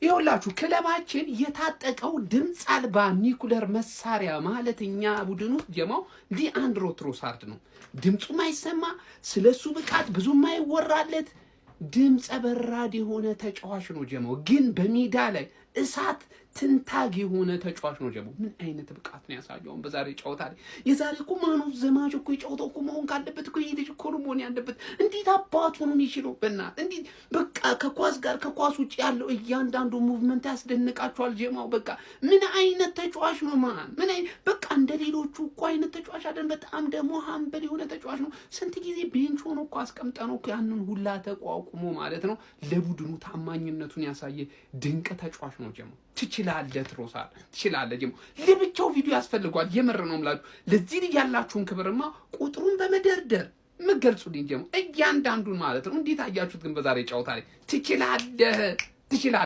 ይኸውላችሁ ክለባችን የታጠቀው ድምፅ አልባ ኒኩለር መሳሪያ ማለት እኛ ቡድኑ ጀማው ሊአንድሮ ትሮሳርድ ነው። ድምፁም አይሰማ፣ ስለሱ ብቃት ብዙም አይወራለት፣ ድምፀ በራድ የሆነ ተጫዋች ነው ጀማው። ግን በሜዳ ላይ እሳት ትንታግ የሆነ ተጫዋች ነው ጀማው። ምን አይነት ብቃት ነው ያሳየው በዛሬ ጨዋታ ላይ። የዛሬ እኮ ማኑ ዘማች እኮ የጨዋታው እኮ መሆን ካለበት እኮ ይሄ ልጅ እኮ ነው መሆን ያለበት። እንዴት አባቱ ነው የሚችለው? በእናትህ እንዴት በቃ ከኳስ ጋር ከኳስ ውጭ ያለው እያንዳንዱ ሙቭመንት ያስደንቃቸዋል ጀማው። በቃ ምን አይነት ተጫዋች ነው ማን! ምን አይነት በቃ እንደ ሌሎቹ እኮ አይነት ተጫዋች አይደለም። በጣም ደግሞ ሀምብል የሆነ ተጫዋች ነው። ስንት ጊዜ ቤንች ሆኖ እኮ አስቀምጠነው እኮ ያንን ሁላ ተቋቁሞ ማለት ነው ለቡድኑ ታማኝነቱን ያሳየ ድንቅ ተጫዋች ነው ጀማው። ትችላለህ ትሮሳርድ፣ ትችላለህ ጀማው። ለብቻው ቪዲዮ ያስፈልጓል። የምር ነው የምላችሁ። ለዚህ ልጅ ያላችሁን ክብርማ ቁጥሩን በመደርደር ምገልጹልኝ ጀማው፣ እያንዳንዱን ማለት ነው። እንዴት አያችሁት ግን በዛሬ ጨዋታ ላይ? ትችላለህ፣ ትችላለህ